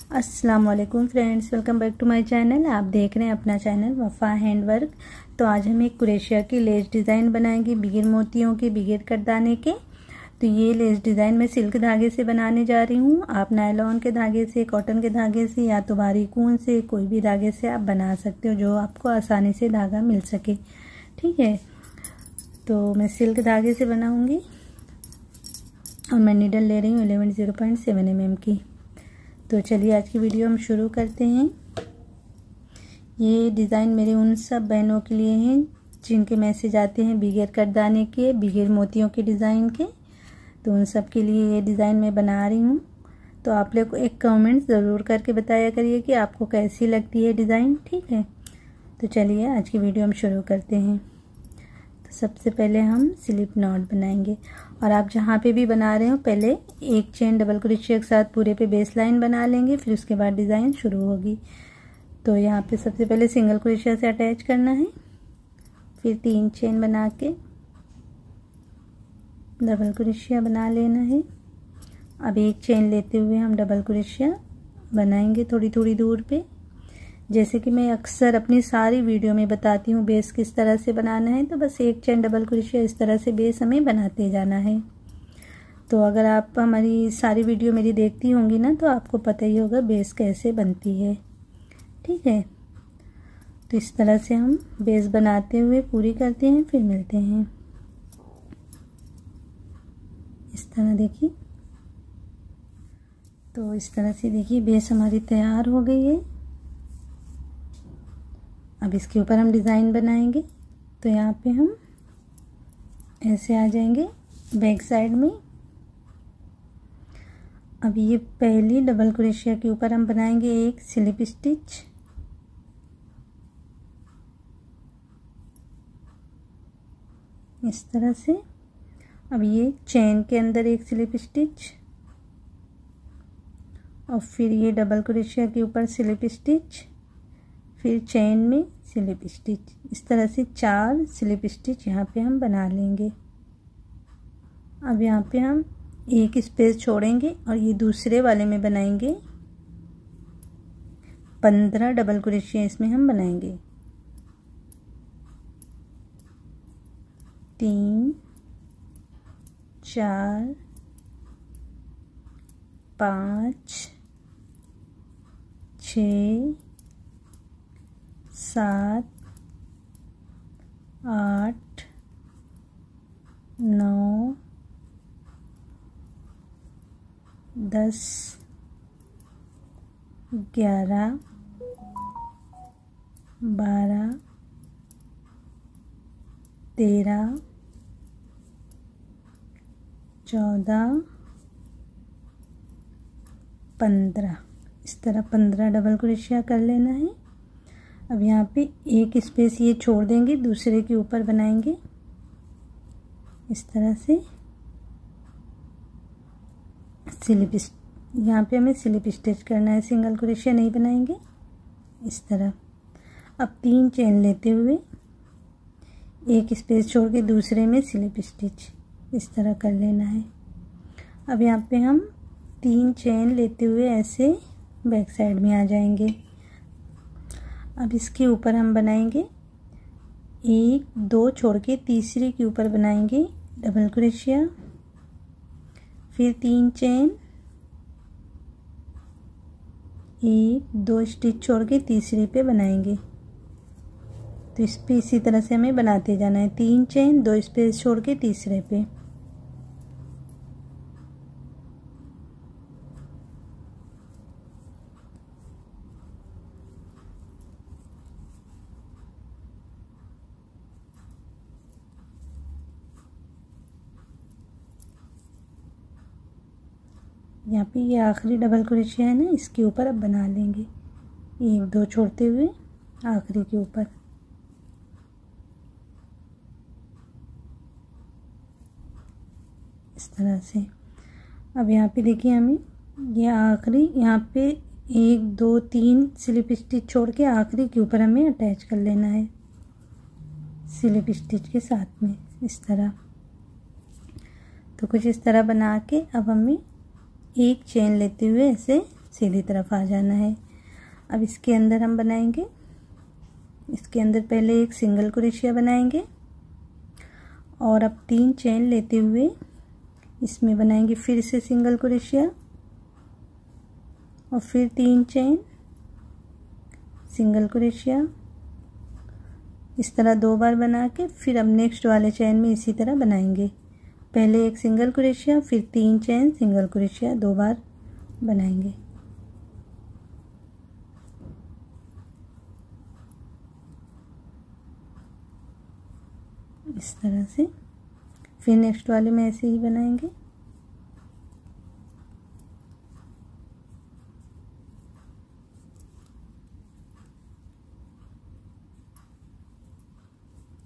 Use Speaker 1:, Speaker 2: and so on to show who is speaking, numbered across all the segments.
Speaker 1: अस्सलाम वालेकुम friends, welcome back to my channel. आप देख रहे हैं अपना चैनल वफ़ा हैंडवर्क। तो आज हम एक क्रोशिया की लेस डिज़ाइन बनाएंगे बिगिर मोतियों के, बिगिर करदाने के। तो ये लेस डिज़ाइन मैं सिल्क धागे से बनाने जा रही हूँ। आप नायलॉन के धागे से, कॉटन के धागे से या तो बारीक ऊन से, कोई भी धागे से आप बना सकते हो जो आपको आसानी से धागा मिल सके। ठीक है, तो मैं सिल्क धागे से बनाऊँगी और मैं नीडल ले रही हूँ 11.0.7 mm की। तो चलिए आज की वीडियो हम शुरू करते हैं। ये डिज़ाइन मेरे उन सब बहनों के लिए हैं जिनके मैसेज आते हैं बिगिर करदाने के, बिगिर मोतियों के डिज़ाइन के। तो उन सब के लिए ये डिज़ाइन मैं बना रही हूँ। तो आप लोग एक कमेंट ज़रूर करके बताया करिए कि आपको कैसी लगती है डिज़ाइन। ठीक है, तो चलिए आज की वीडियो हम शुरू करते हैं। तो सबसे पहले हम स्लिप नॉट बनाएंगे और आप जहाँ पे भी बना रहे हो पहले एक चेन डबल क्रोशिया के साथ पूरे पे बेस लाइन बना लेंगे, फिर उसके बाद डिज़ाइन शुरू होगी। तो यहाँ पे सबसे पहले सिंगल क्रोशिया से अटैच करना है, फिर 3 चेन बना के डबल क्रोशिया बना लेना है। अब एक चेन लेते हुए हम डबल क्रोशिया बनाएंगे थोड़ी थोड़ी दूर पे। जैसे कि मैं अक्सर अपनी सारी वीडियो में बताती हूँ बेस किस तरह से बनाना है, तो बस एक चेन डबल क्रोशिया इस तरह से बेस हमें बनाते जाना है। तो अगर आप हमारी सारी वीडियो मेरी देखती होंगी ना, तो आपको पता ही होगा बेस कैसे बनती है। ठीक है, तो इस तरह से हम बेस बनाते हुए पूरी करते हैं, फिर मिलते हैं। इस तरह देखिए, तो इस तरह से देखिए बेस हमारी तैयार हो गई है। अब इसके ऊपर हम डिज़ाइन बनाएंगे। तो यहाँ पे हम ऐसे आ जाएंगे बैक साइड में। अब ये पहली डबल क्रोशिया के ऊपर हम बनाएंगे एक स्लिप स्टिच। इस तरह से। अब ये चेन के अंदर एक स्लिप स्टिच और फिर ये डबल क्रोशिया के ऊपर स्लिप स्टिच, फिर चेन में स्लिप स्टिच। इस तरह से 4 स्लिप स्टिच यहाँ पे हम बना लेंगे। अब यहाँ पे हम एक स्पेस छोड़ेंगे और ये दूसरे वाले में बनाएंगे 15 डबल क्रोशिया इसमें हम बनाएंगे। 3 4 5 6 7 8 9 10 11 12 13 14 15। इस तरह 15 डबल क्रोशिया कर लेना है। अब यहाँ पे एक स्पेस ये छोड़ देंगे, दूसरे के ऊपर बनाएंगे इस तरह से स्लिप। यहाँ पे हमें स्लिप स्टिच करना है, सिंगल क्रोशिया नहीं बनाएंगे। इस तरह अब 3 चेन लेते हुए एक स्पेस छोड़ के दूसरे में स्लिप स्टिच इस तरह कर लेना है। अब यहाँ पे हम 3 चेन लेते हुए ऐसे बैक साइड में आ जाएंगे। अब इसके ऊपर हम बनाएंगे 1 2 छोड़ के तीसरे के ऊपर बनाएंगे डबल क्रोशिया, फिर 3 चेन, 1 2 स्टिच छोड़ के तीसरे पे बनाएंगे। तो इस पे इसी तरह से हमें बनाते जाना है, 3 चेन 2 स्पेस छोड़ के तीसरे पे। यहाँ पे ये आखिरी डबल क्रोशिया है ना, इसके ऊपर अब बना लेंगे 1 2 छोड़ते हुए आखिरी के ऊपर। इस तरह से। अब यहाँ पे देखिए हमें ये आखिरी यहाँ पे 1 2 3 स्लिप स्टिच छोड़ के आखिरी के ऊपर हमें अटैच कर लेना है स्लिप स्टिच के साथ में इस तरह। तो कुछ इस तरह बना के अब हमें एक चेन लेते हुए ऐसे सीधी तरफ आ जाना है। अब इसके अंदर हम बनाएंगे, इसके अंदर पहले एक सिंगल क्रोशिया बनाएंगे और अब 3 चेन लेते हुए इसमें बनाएंगे फिर से सिंगल क्रोशिया और फिर 3 चेन, सिंगल क्रोशिया। इस तरह 2 बार बना के फिर अब नेक्स्ट वाले चेन में इसी तरह बनाएंगे। पहले एक सिंगल क्रोशिया, फिर 3 चेन, सिंगल क्रोशिया, 2 बार बनाएंगे। इस तरह से फिर नेक्स्ट वाले में ऐसे ही बनाएंगे।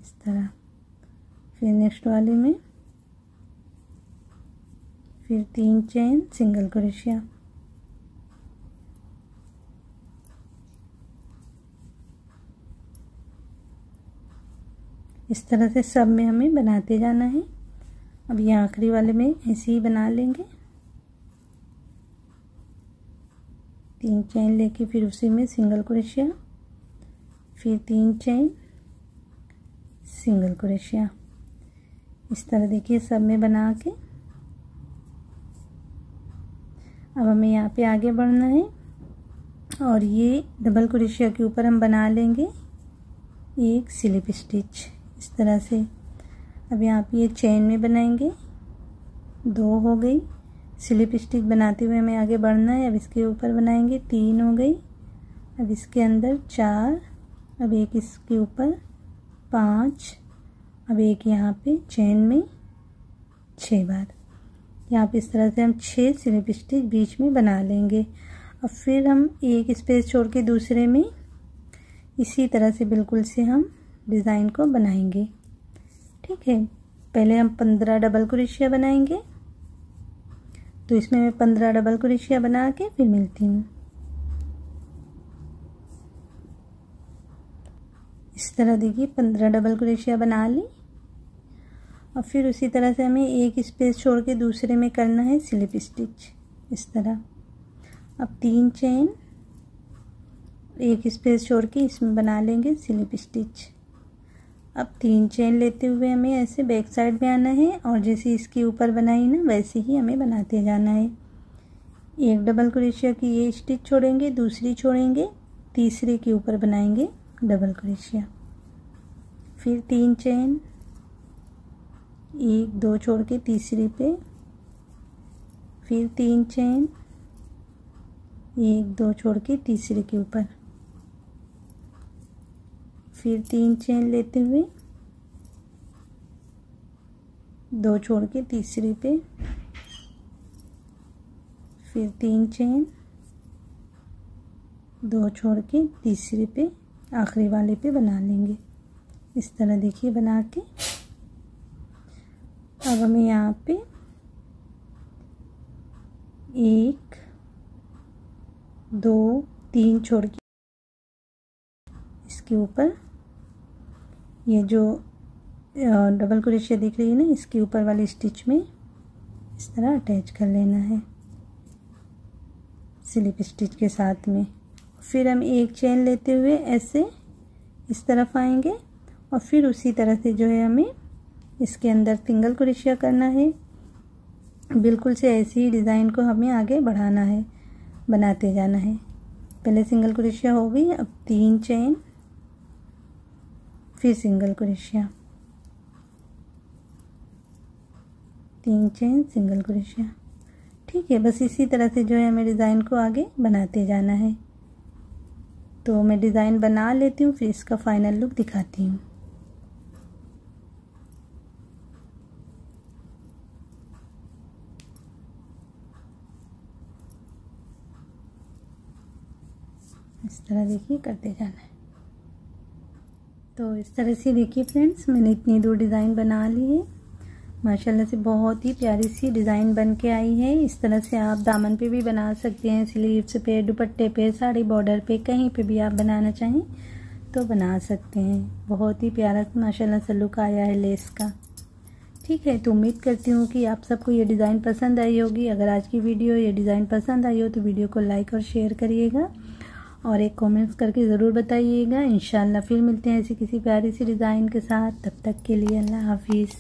Speaker 1: इस तरह फिर नेक्स्ट वाले में फिर 3 चेन, सिंगल क्रोशिया। इस तरह से सब में हमें बनाते जाना है। अब ये आखिरी वाले में ऐसे ही बना लेंगे। 3 चेन लेके फिर उसी में सिंगल क्रोशिया, फिर 3 चेन, सिंगल क्रोशिया। इस तरह देखिए सब में बना के अब हमें यहाँ पे आगे बढ़ना है और ये डबल क्रोशिया के ऊपर हम बना लेंगे एक स्लिप स्टिच। इस तरह से अब यहाँ पे ये चेन में बनाएंगे, 2 हो गई। स्लिप स्टिच बनाते हुए हमें आगे बढ़ना है। अब इसके ऊपर बनाएंगे 3 हो गई। अब इसके अंदर 4, अब एक इसके ऊपर 5, अब एक यहाँ पे चेन में 6 बार। यहाँ पे इस तरह से हम 6 स्लिप स्टिच बीच में बना लेंगे। अब फिर हम एक स्पेस छोड़ के दूसरे में इसी तरह से बिल्कुल से हम डिज़ाइन को बनाएंगे। ठीक है, पहले हम 15 डबल क्रोशिया बनाएंगे, तो इसमें मैं 15 डबल क्रोशिया बना के फिर मिलती हूँ। इस तरह देखिए 15 डबल क्रोशिया बना ली और फिर उसी तरह से हमें एक स्पेस छोड़ के दूसरे में करना है स्लिप स्टिच। इस तरह अब 3 चेन, एक स्पेस छोड़ के इसमें बना लेंगे स्लिप स्टिच। अब 3 चेन लेते हुए हमें ऐसे बैक साइड में आना है और जैसे इसके ऊपर बनाई ना वैसे ही हमें बनाते जाना है। एक डबल क्रोशिया की ये स्टिच छोड़ेंगे, दूसरी छोड़ेंगे, तीसरे के ऊपर बनाएंगे डबल क्रोशिया, फिर 3 चेन, 1 2 छोड़ के तीसरी पे, फिर 3 चेन, 1 2 छोड़ के तीसरे के ऊपर, फिर 3 चेन लेते हुए 2 छोड़ के तीसरी पे, फिर 3 चेन, 2 छोड़ के तीसरे पे, आखिरी वाले पे बना लेंगे। इस तरह देखिए बना के अब हमें यहाँ पे 1 2 3 छोड़ के इसके ऊपर ये जो डबल क्रोशिया दिख रही है ना, इसके ऊपर वाली स्टिच में इस तरह अटैच कर लेना है स्लिप स्टिच के साथ में। फिर हम एक चेन लेते हुए ऐसे इस तरफ आएंगे और फिर उसी तरह से जो है हमें इसके अंदर सिंगल क्रोशिया करना है। बिल्कुल से ऐसी ही डिज़ाइन को हमें आगे बढ़ाना है, बनाते जाना है। पहले सिंगल क्रोशिया हो गई, अब 3 चेन, फिर single crochet, 3 chain, single crochet. ठीक है, बस इसी तरह से जो है हमें डिज़ाइन को आगे बनाते जाना है। तो मैं डिज़ाइन बना लेती हूँ, फिर इसका फाइनल लुक दिखाती हूँ। इस तरह देखिए करते जाना है। तो इस तरह से देखिए फ्रेंड्स, मैंने इतनी दूर डिज़ाइन बना ली है। माशाल्लाह से बहुत ही प्यारी सी डिज़ाइन बन के आई है। इस तरह से आप दामन पे भी बना सकते हैं, स्लीव्स पे, दुपट्टे पे, साड़ी बॉर्डर पे, कहीं पे भी आप बनाना चाहें तो बना सकते हैं। बहुत ही प्यारा माशाल्लाह से लुक आया है लेस का। ठीक है, तो उम्मीद करती हूँ कि आप सबको ये डिज़ाइन पसंद आई होगी। अगर आज की वीडियो ये डिज़ाइन पसंद आई हो तो वीडियो को लाइक और शेयर करिएगा और एक कमेंट्स करके ज़रूर बताइएगा। इंशाल्लाह फिर मिलते हैं ऐसी किसी प्यारी सी डिज़ाइन के साथ। तब तक के लिए अल्लाह हाफिज़।